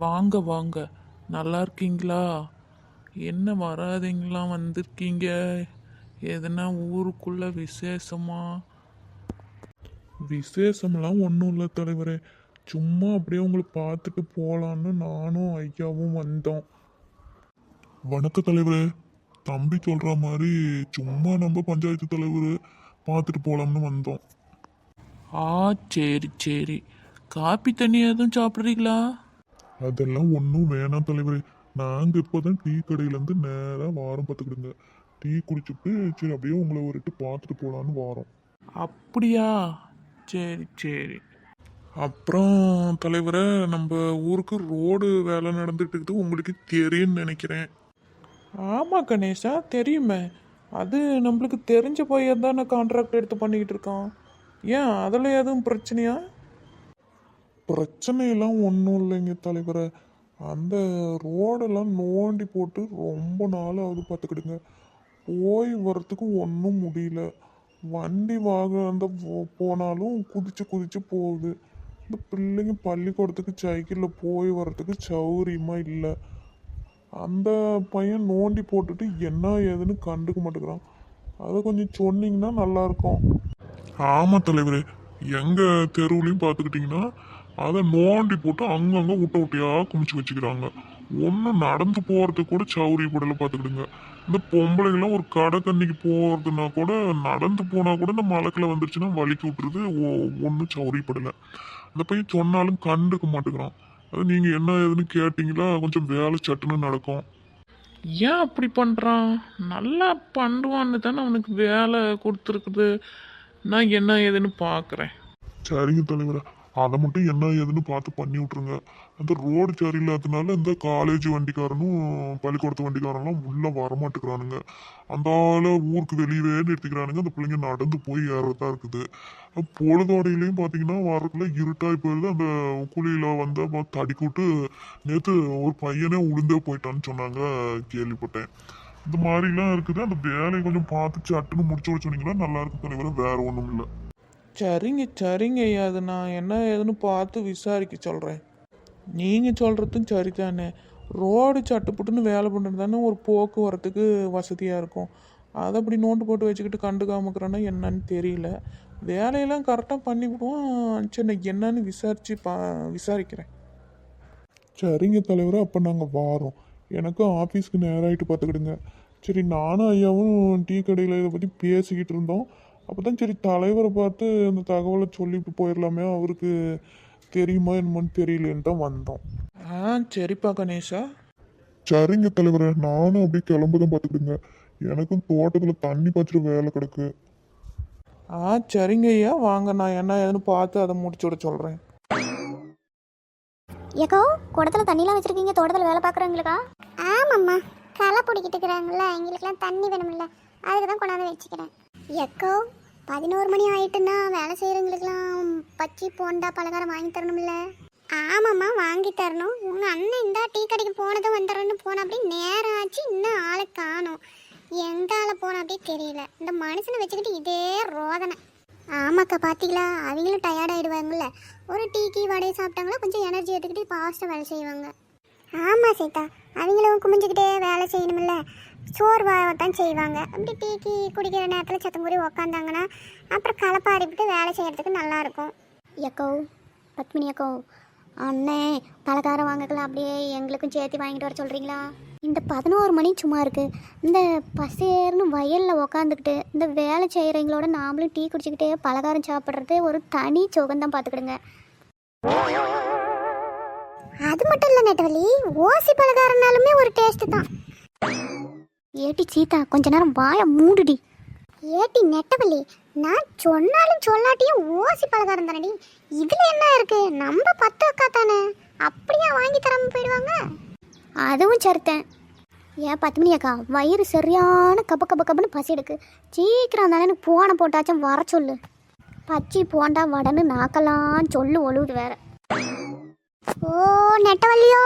வாங்க வாங்க, நல்லா இருக்கீங்களா? என்ன வராதீங்களா வந்திருக்கீங்க? எதுனா ஊருக்குள்ள விசேஷமா? விசேஷம்லாம் ஒன்றும் இல்லை தலைவரே, சும்மா அப்படியே உங்களை பார்த்துட்டு போகலான்னு நானும் ஐயாவும் வந்தோம். வணக்க தலைவரே, தம்பி சொல்ற மாதிரி சும்மா நம்ம பஞ்சாயத்து தலைவர் பார்த்துட்டு போலாம்னு வந்தோம். ஆ, சரி சரி. காப்பி தண்ணி எதுவும் சாப்பிட்றீங்களா? அதெல்லாம் ஒன்றும் வேணாம் தலைவரே, நாங்கள் இப்போதான் டீ கடையிலேருந்து நேராக வாரம் பார்த்துக்கிடுங்க. டீ குடிச்சுட்டு சரி அப்படியே உங்களை ஒரு இட்டு பார்த்துட்டு போகலான்னு வாரோம். அப்படியா? சரி சரி. அப்புறம் தலைவரை, நம்ம ஊருக்கு ரோடு வேலை நடந்துட்டு இருக்குது, உங்களுக்கு தெரியும்னு நினைக்கிறேன். ஆமாம் கணேஷா, தெரியுமே. அது நம்மளுக்கு தெரிஞ்ச பையன் தானே கான்ட்ராக்ட் எடுத்து பண்ணிக்கிட்டு இருக்கோம். ஏன் அதில் எதுவும் பிரச்சனையா? பிரச்சனையெல்லாம் ஒன்றும் இல்லைங்க தலைவரை, அந்த ரோடெல்லாம் நோண்டி போட்டு ரொம்ப நாள் ஆகுது பார்த்துக்கிடுங்க. போய் வர்றதுக்கு ஒன்றும் முடியல. வண்டி வாகனம் போனாலும் குதிச்சு குதிச்சு போகுது. இந்த பிள்ளைங்க பள்ளிக்கூடத்துக்கு சைக்கிளில் போய் வர்றதுக்கு சௌரியமாக இல்லை. அந்த பையன் நோண்டி போட்டுட்டு என்ன ஏதுன்னு கண்டுக்க மாட்டேங்கிறான். அதை கொஞ்சம் சொன்னீங்கன்னா நல்லாயிருக்கும். ஆமாம் தலைவரே, எங்கள் தெருவுலையும் பார்த்துக்கிட்டிங்கன்னா அதை நோண்டி போட்டு அங்கங்கே ஊட்டையாக குமிச்சு வச்சுக்கிறாங்க. ஒன்றும் நடந்து போகிறதுக்கு கூட சௌரியப்படலை பார்த்துக்கிடுங்க. இந்த பொம்பளைங்களாம் ஒரு கடை தண்ணிக்கு போகிறதுனா கூட நடந்து போனால் கூட இந்த மலைக்கில் வந்துருச்சுன்னா வலிக்கு விட்டுருது. ஒன்றும் சௌரியப்படலை. அந்த பையன் சொன்னாலும் கண்டுக்க மாட்டேங்கிறான். அது நீங்கள் என்ன ஏதுன்னு கேட்டிங்களா கொஞ்சம் வேலை சட்டுன்னு நடக்கும். ஏன் அப்படி பண்ணுறான்? நல்லா பண்ணுவான்னு தானே அவனுக்கு வேலை கொடுத்துருக்குது. நான் என்ன ஏதுன்னு பார்க்குறேன். சரிங்க தலைவரா, அதை மட்டும் என்ன ஏதுன்னு பார்த்து பண்ணி விட்ருங்க. அந்த ரோடு சரியில்லாததுனால இந்த காலேஜ் வண்டிக்காரனும் பள்ளிக்கூடத்து வண்டிக்காரனும் உள்ளே வரமாட்டேங்கிறானுங்க. அந்த ஆளை ஊருக்கு வெளியவே நிறுத்திக்கிறானுங்க. அந்த பிள்ளைங்க நடந்து போய் ஏறதா இருக்குது. பொழுதோடையிலையும் பார்த்தீங்கன்னா வரக்குள்ள இருட்டாகி போயிடுது. அந்த குழியில் வந்து தடிக்கூட்டு நேற்று ஒரு பையனே உளுந்தே போயிட்டான்னு சொன்னாங்க, கேள்விப்பட்டேன். இந்த மாதிரிலாம் இருக்குது. அந்த வேலையை கொஞ்சம் பார்த்து சட்டுன்னு முடிச்சு வச்சு சொன்னீங்கன்னா நல்லா இருக்கும் தலைவரை, வேற ஒன்றும் இல்லை. சரிங்க சரிங்க ஐயா, அது நான் என்ன ஏதுன்னு பார்த்து விசாரிக்க சொல்கிறேன். நீங்கள் சொல்கிறதும் சரிதானே. ரோடு சட்டுப்புட்டுன்னு வேலை பண்ணுறது தானே ஒரு போக்குவரத்துக்கு வசதியாக இருக்கும். அதை அப்படி நோண்டு போட்டு வச்சுக்கிட்டு கண்டுக்காமக்கிறேன்னா என்னன்னு தெரியல. வேலையெல்லாம் கரெக்டாக பண்ணி விடுவோம். சரி, நான் என்னன்னு விசாரிக்கிறேன். சரிங்க தலைவரை, அப்போ நாங்கள் வாரோம். எனக்கும் ஆஃபீஸ்க்கு நேராகிட்டு பார்த்துக்கிடுங்க. சரி, நானும் ஐயாவும் டீ கடையில் இதை பற்றி பேசிக்கிட்டு இருந்தோம். அப்போ தான் சரி தலைவரை பார்த்து அந்த தகவலை சொல்லிட்டு போயிடலாமே, அவருக்கு தெரியுமா என்னமோன்னு தெரியலேன்னு தான் வந்தோம். சரிப்பா கணேஷா. சரிங்க தலைவரை, நானும் அப்படியே கிளம்புதான் பார்த்துக்கிடுங்க. எனக்கும் தோட்டத்தில் தண்ணி பாய்ச்சிட வேலை கிடக்கு. சரிங்க ஐயா, வாங்க, நான் என்ன ஏதுன்னு பார்த்து அதை முடிச்சு விட சொல்கிறேன். ஏக்கோ, குடத்துல தண்ணிலாம் வச்சிருக்கீங்க, தோட்டத்தில் வேலை பார்க்குறவங்களுக்கா? ஆமாம்மா, களை பிடிக்கிட்டு இருக்கிறாங்கல்ல, எங்களுக்குலாம் தண்ணி வேணும்ல, அதுக்கு தான் கொண்டாந்து வச்சுக்கிறேன். ஏக்கோ, 11 மணி ஆயிட்டுன்னா வேலை செய்கிறவங்களுக்குலாம் பச்சி போண்டா பலகாரம் வாங்கி தரணும்ல? ஆமாம்மா, வாங்கி தரணும். உங்கள் அண்ணன் இந்த டீ கடைக்கு போனதும் வந்துடுறேன்னு போன அப்படி நேரம் ஆச்சு, இன்னும் ஆளை காணும். எந்த ஆளை போன அப்படியே தெரியல. இந்த மனுஷனை வச்சுக்கிட்டு இதே ரோதனை. ஆமாக்கா, பார்த்தீங்களா, அவங்களும் டயர்ட் ஆகிடுவாங்கல்ல. ஒரு டீக்கி வடையை சாப்பிட்டாங்களா கொஞ்சம் எனர்ஜி எடுத்துக்கிட்டு ஃபாஸ்ட்டாக வேலை செய்வாங்க. ஆமாம் சீதா, அவங்களும் குமிஞ்சிக்கிட்டே வேலை செய்யணுமில்ல, சோர்வாகத்தான் செய்வாங்க. அப்படி டீக்கி குடிக்கிற நேரத்தில் சத்தம் கூறி உக்காந்தாங்கன்னா அப்புறம் களைப்பாரிவிட்டு வேலை செய்கிறதுக்கு நல்லாயிருக்கும். எக்கோ, பத்மினி அக்கோ, அண்ணே பலகாரம் வாங்கக்கலாம், அப்படியே எங்களுக்கும் சேர்த்து வாங்கிட்டு வர சொல்கிறீங்களா? இந்த 11 மணி சும்மா இருக்குது. இந்த பசேர்னு வயலில் உக்காந்துக்கிட்டு இந்த வேலை செய்கிறவங்களோட நாமளும் டீ குடிச்சிக்கிட்டே பலகாரம் சாப்பிட்றது ஒரு தனி சுகந்தான் பார்த்துக்கிடுங்க. அது மட்டும் இல்லை நெட்டவலி, ஓசி பலகாரம்னாலுமே ஒரு டேஸ்ட்டு தான். ஏட்டி சீதா, கொஞ்ச நேரம் வாயை மூடுடி. ஏட்டி நெட்டவலி, நான் சொன்னாலும் சொல்லாட்டியும் ஓசி பலகாரம் தானடி. இதில் என்ன இருக்குது, நம்ம 10 அக்கா தானே, அப்படியே வாங்கி தராமல் போயிடுவாங்க. அதுவும் சரித்தேன். ஏன் 10 மணி அக்கா, வயிறு சரியான கப்பன்னு பசி எடுக்கு. சீக்கிரம் தானே எனக்கு போனை போட்டாச்சும் வர சொல்லு. பச்சி போண்டா வடன்னு நாக்கெல்லாம் சொல்லு ஒழுகுது வேற. ஓ நெட்டவல்லியோ,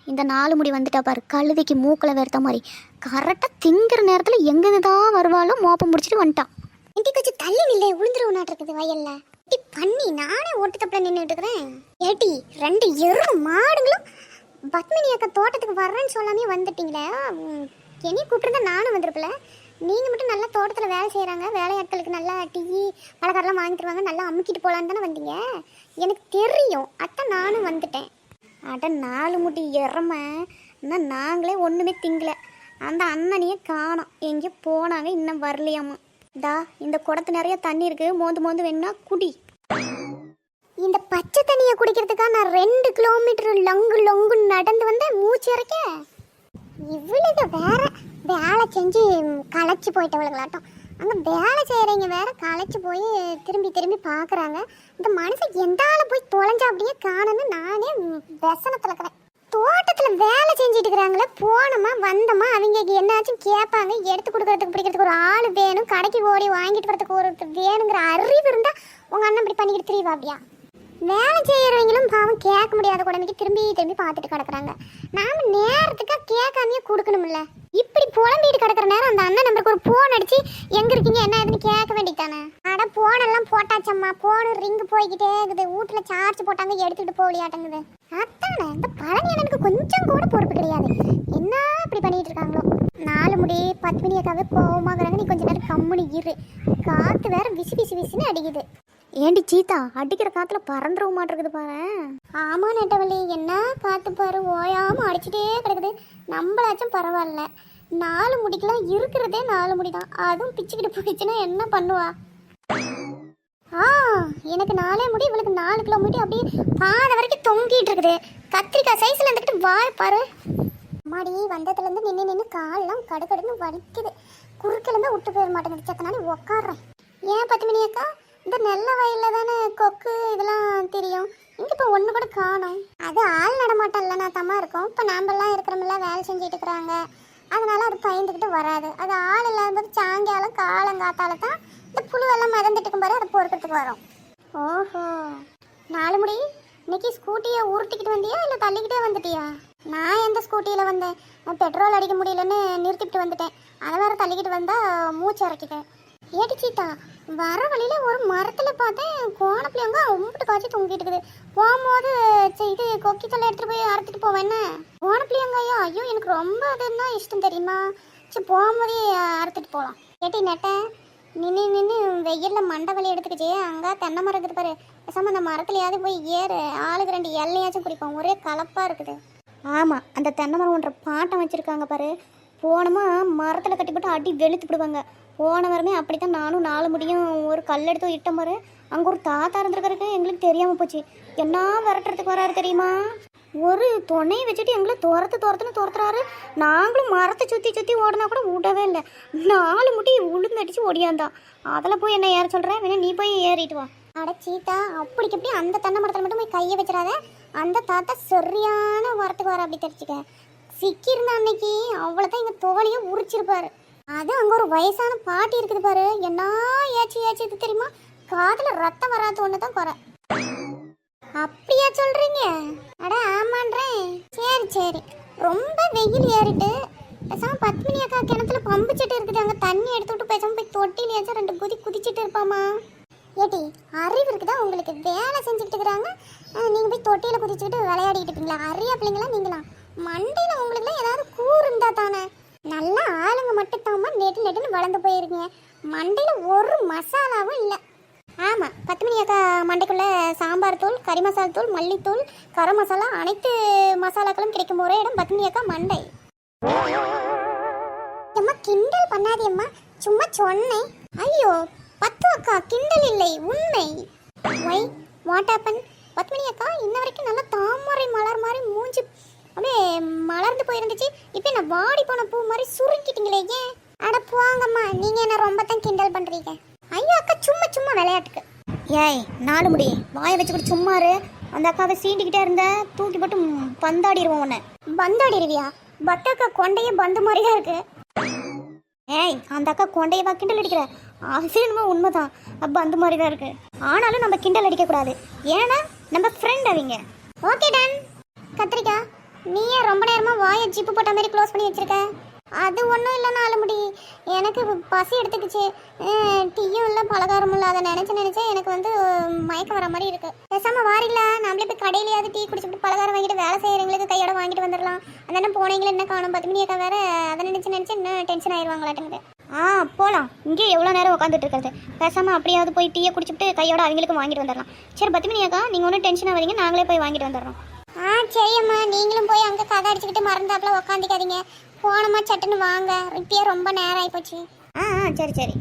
இந்த 4 முடி வந்துட்டா பாரு, கழுதைக்கு மூக்கில் வேர்த்த மாதிரி. கரெக்டாக திங்கிற நேரத்தில் எங்கேருந்து தான் வருவாலும் மோப்பம் முடிச்சுட்டு வந்துட்டான். இன்றைக்கு கொஞ்சம் தள்ளி நில்லை, உளுந்துருவனாட்டு இருக்குது வயல்ல. பண்ணி நானே ஓட்டு தப்புல நின்றுட்டு இருக்கிறேன். ஏட்டி 2 எருமை மாடுங்களும் பத்மினி அக்கா தோட்டத்துக்கு வர்றேன்னு சொல்லாமே வந்துட்டீங்களே. என்னையும் கூப்பிட்டுருந்தா நானும் வந்திருப்பல. நீங்கள் மட்டும் நல்லா தோட்டத்தில் வேலை செய்கிறாங்க, வேலையாட்களுக்கு நல்லா டீ பலகாரம்லாம் வாங்கி தருவாங்க, நல்லா அமுக்கிட்டு போகலான்னு தானே வந்தீங்க. எனக்கு தெரியும், அதான் நானும் வந்துட்டேன். அட 4 முடி எறமை, இன்னும் நாங்களே ஒன்றுமே திங்கல. அந்த அண்ணனையே காணோம், எங்கேயோ போனாங்க, இன்னும் வரலையாமா. தா இந்த குடத்து நிறைய தண்ணி இருக்குது, மோந்து மோந்து வேணும்னா குடி. இந்த பச்சை தண்ணியை குடிக்கிறதுக்காக நான் 2 கிலோமீட்டர் லொங்கு நடந்து வந்தேன் மூச்சு இறக்க. இவ்வளவு வேற வேலை செஞ்சு களைச்சி போயிட்டவளுங்களாட்டம். அங்கே வேலை செய்கிறவங்க வேற களைச்சி போய் திரும்பி திரும்பி பார்க்குறாங்க. இந்த மனுஷன் எந்தால போய் தொலைஞ்சா அப்படியே காணுன்னு நானே व्यसனத்தில் இருக்கிறேன். தோட்டத்தில் வேலை செஞ்சுட்டு இருக்கிறாங்களே, போனோமா வந்தோமா அவங்க என்னாச்சும் கேட்பாங்க. எடுத்து கொடுக்கறதுக்கு பிடிக்கிறதுக்கு ஒரு ஆள் வேணும், கடைக்கு ஓடி வாங்கிட்டு வரதுக்கு ஒரு வேணுங்கிற அறிவு இருந்தால் உங்கள் அண்ணன் இப்படி பண்ணிக்கிட்டு தெரியவா? அப்படியா வேலை செய்கிறவங்களும் பாவம் கேட்க முடியாத உடம்புக்கு திரும்பி திரும்பி பார்த்துட்டு கிடக்குறாங்க. நாம் நேரத்துக்காக கேட்காமையே கொடுக்கணும்ல. இப்படி புலம்பிட்டு கிடக்குற நேரம் அந்த அண்ணன் நம்பருக்கு ஒரு ஃபோன் அடிச்சு எங்கே இருக்கீங்க என்ன ஏதுன்னு கேட்க வேண்டியதானே. அட ஃபோனெல்லாம் போட்டாச்சம்மா, ஃபோனு ரிங்கு போய்கிட்டே இருக்குது, வீட்டில் சார்ஜ் போட்டாங்க எடுத்துக்கிட்டு போகலையாட்டங்குது. அத்தானே இந்த பழனி எனக்கு கொஞ்சம் கூட பொறுப்பு கிடையாது. என்ன இப்படி பண்ணிட்டு இருக்காங்களோ. 4 முடி பத்மினி அக்காவே கோவமாகறாங்க. நீ கொஞ்ச நேரம் கம்முனி இரு, காற்று வேற விசு விசு விசுன்னு அடிக்குது. ஏண்டி சீதா, அடிக்கிற காத்துல பறந்துடவும் மாட்டிருக்குது பாரு. ஆமா நெட்டவள்ளி, என்ன காத்து பாரு, ஓயாம அடிச்சுட்டே கிடக்குது. நம்மளாச்சும் பரவாயில்ல, 4 முடிக்கெல்லாம் இருக்கிறதே 4 முடி தான். அதுவும் பிச்சுக்கிட்டு போயிடுச்சுன்னா என்ன பண்ணுவா? எனக்கு 4 முடி, இவளுக்கு 4 கிலோ முடி அப்படியே பாதை வரைக்கும் தொங்கிட்டு இருக்குது. கத்திரிக்காய் சைஸ்ல இருந்துக்கிட்டு வாய் பாரு. மாடி வந்ததுலேருந்து நின்று காலெல்லாம் கடுக்கடுன்னு வலிக்குது. குறுக்கிலேருந்து விட்டு போயிட மாட்டேங்குது. சக்கனானே உக்காடுறேன். ஏன் பத்மினி அக்கா, இந்த நெல்லை வயலில் தானே கொக்கு இதெல்லாம் தெரியும், இங்கே இப்போ ஒன்று கூட காணும். அது ஆள் நடமாட்டம் இல்லைனா தம்மா இருக்கும். இப்போ நாம்பெல்லாம் இருக்கிறமெல்லாம் வேலை செஞ்சுட்டு இருக்கிறாங்க, அதனால அது பயந்துக்கிட்டு வராது. அது ஆள் இல்லாதபோது சாயங்காலம் காலங்காத்தால தான் இந்த புழுவெல்லாம் மறந்துட்டு இருக்கும் பாரு, அதை பொறுக்கிறதுக்கு வரும். ஓஹோ, 4 முடி இன்னைக்கு ஸ்கூட்டியை உருட்டிக்கிட்டு வந்தியா இல்லை தள்ளிக்கிட்டே வந்துட்டியா? நான் எந்த ஸ்கூட்டியில் வந்தேன், பெட்ரோல் அடிக்க முடியலன்னு நிறுத்திக்கிட்டு வந்துட்டேன். அதை வேற தள்ளிக்கிட்டு வந்தால் மூச்சு இறக்கிட்டேன். ஏடி சீதா, வர வழியில ஒரு மரத்துல பார்த்தேன் கோணப்பிள்ளைங்க அம்பிட்டு காய்ச்சி தொங்கிட்டு இருக்குது. போகும்போது இது கொக்கி தலை எடுத்துட்டு போய் அறுத்துட்டு போவேன். என்ன கோணப்பிள்ளைங்கய்யா? ஐயோ எனக்கு ரொம்ப அதுன்னா இஷ்டம் தெரியுமா. சரி போகும்போதே அறுத்துட்டு போகலாம். ஏட்டி நெட்டை நின்று வெயில்ல மண்டை வலி எடுத்துக்கிச்சு. அங்கே தென்னை மரம் இருக்குது பாரு, பேசாம அந்த மரத்துலையாவது போய் ஏறு, ஆளுக்கு 2 எல்லையாச்சும் குடிப்போம். ஒரே கலப்பா இருக்குது. ஆமாம், அந்த தென்னை மரம் ஒன்ற பாட்டம் வச்சிருக்காங்க பாரு. போனோமா மரத்தில் கட்டி போட்டு அடி வெளுத்துப்பிடுவாங்க. போன வரமே அப்படித்தான் நானும் 4 முடியும் ஒரு கல் எடுத்து இட்ட மாதிரி அங்கே ஒரு தாத்தா இருந்திருக்கிறதுக்கு எங்களுக்கு தெரியாமல் போச்சு. என்ன விரட்டுறதுக்கு வராரு தெரியுமா? ஒரு துணையை வச்சுட்டு எங்களை துரத்துறாரு. நாங்களும் மரத்தை சுற்றி ஓடினா கூட விடவே இல்லை. 4 முடி உளுந்தடிச்சு ஓடியாந்தான். அதில் போய் என்ன ஏற சொல்கிறேன், வேணா நீ போய் ஏறிட்டு வா. அட சீதா, அப்படிக்கு எப்படி அந்த தென்னை மரத்தில் மட்டும் போய் கையை வச்சிடாத. அந்த தாத்தா சரியான வரத்துக்கு வர அப்படி தெரிச்சுக்க. சிக்கியிருந்த அன்னைக்கு அவ்வளோதான் எங்கள் தோலையை உரிச்சிருப்பாரு. அது அங்கே ஒரு வயசான பாட்டி இருக்குது பாரு, என்ன ஏச்சு இது தெரியுமா? காதில் ரத்தம் வராது ஒன்று தான் குறை. அப்படியா சொல்கிறீங்க? அட ஆமான்றேன். சரி ரொம்ப வெயில் ஏறிட்டு பேசாமல் பத்மினி அக்கா கிணத்துல பம்பு செட்டு இருக்குது, அங்கே தண்ணி எடுத்து விட்டு பேசாமல் போய் தொட்டிலையாச்சும் 2 குதிச்சுட்டு இருப்பாமா. ஏட்டி அறிவு இருக்குதா உங்களுக்கு? வேலை செஞ்சுக்கிட்டு இருக்கிறாங்க, நீங்கள் போய் தொட்டியில் குதிச்சுக்கிட்டு விளையாடிக்கிட்டு இருப்பீங்களா? அறியா பிள்ளைங்களா நீங்களாம்? மண்டையில் உங்களுக்குலாம் ஏதாவது கூறு இருந்தா தானே. நல்ல ஆளுங்க மட்டும் தாம்மா நெட்டுன்னு வளர்ந்து போயிருக்கீங்க. மண்டையில் ஒரு மசாலாவும் இல்லை. ஆமாம், பத்மினி அக்கா மண்டைக்குள்ளே சாம்பார் தூள், கறி மசாலா தூள், மல்லித்தூள், கரம் மசாலா, அனைத்து மசாலாக்களும் கிடைக்கும் ஒரே இடம் பத்மினி அக்கா மண்டை. அம்மா கிண்டல் பண்ணாதேம்மா, சும்மா சொன்னேன். ஐயோ பத்து அக்கா, கிண்டல் இல்லை உண்மை. Why what happen? பத்மினி அக்கா இன்ன வரைக்கும் நல்லா தாமரை மலர் மாதிரி மூஞ்சி அப்படியே மலர்ந்து போயிருந்துச்சு. இப்போ நான் வாடி போன பூ மாதிரி சுருக்கிட்டீங்களே ஏன்? அட போங்கம்மா, நீங்கள் என்ன ரொம்ப தான் கிண்டல் பண்ணுறீங்க. ஐயோ அக்கா சும்மா விளையாட்டுக்கு. ஏய் 4 முடி வாயை வச்சுக்கிட்டு சும்மாரு. அந்த அக்காவை சீண்டிக்கிட்டே இருந்த தூக்கி போட்டு பந்தாடிடுவோம். உன்னை பந்தாடிடுவியா? பத்தக்கா கொண்டையே பந்து மாதிரி தான் இருக்கு. ஏய் அந்த அக்கா கொண்டையவா கிண்டல் அடிக்கிற? அது என்னமோ உண்மைதான், பந்து மாதிரி தான் இருக்கு. ஆனாலும் நம்ம கிண்டல் அடிக்கக்கூடாது, ஏன்னா நம்ம ஃப்ரெண்ட் அவங்க. Okay done. கத்திரிக்கா நீயே ரொம்ப நேரமா வாயை ஜிப்பு போட்ட மாதிரி க்ளோஸ் பண்ணி வச்சிருக்க. அது ஒன்றும் இல்லைன்னா ஆளுமுடி, எனக்கு பசி எடுத்துக்கிச்சு. டீயும் இல்லை பலகாரமும் இல்லை, அதை நினச்சே எனக்கு வந்து மயக்கம் வர மாதிரி இருக்கு. பேசாமல் வாரிங்களா, நம்மளே போய் கடையிலையாவது டீ குடிச்சுட்டு பலகாரம் வாங்கிட்டு வேலை செய்கிறவங்களுக்கு கையோட வாங்கிட்டு வந்துடலாம். அந்த போனீங்களே என்ன காணும், 10 மணி அக்கா வேற அதை நினச்சி இன்னும் டென்ஷன் ஆயிடுவாங்களாட்டுங்குது. போகலாம், இங்கே எவ்வளோ நேரம் உட்காந்துட்டு இருக்கிறது. பேசாமல் அப்படியாவது போய் டீயை குடிச்சிட்டு கையோட அவங்களுக்கும் வாங்கிட்டு வந்துடலாம். சரி 10 மணி அக்கா, நீங்கள் ஒன்றும் டென்ஷன் ஆகாதீங்க, நாங்களே போய் வாங்கிட்டு வந்துடுறோம். சரியம்மா, நீங்களும் போய் அங்கே கதை அடிச்சுக்கிட்டு மறந்தாப்புல உட்காந்துக்காதீங்க. போனோமா சட்டுன்னு வாங்க, இப்பயே ரொம்ப நேரம் ஆகிப்போச்சு. சரி சரி.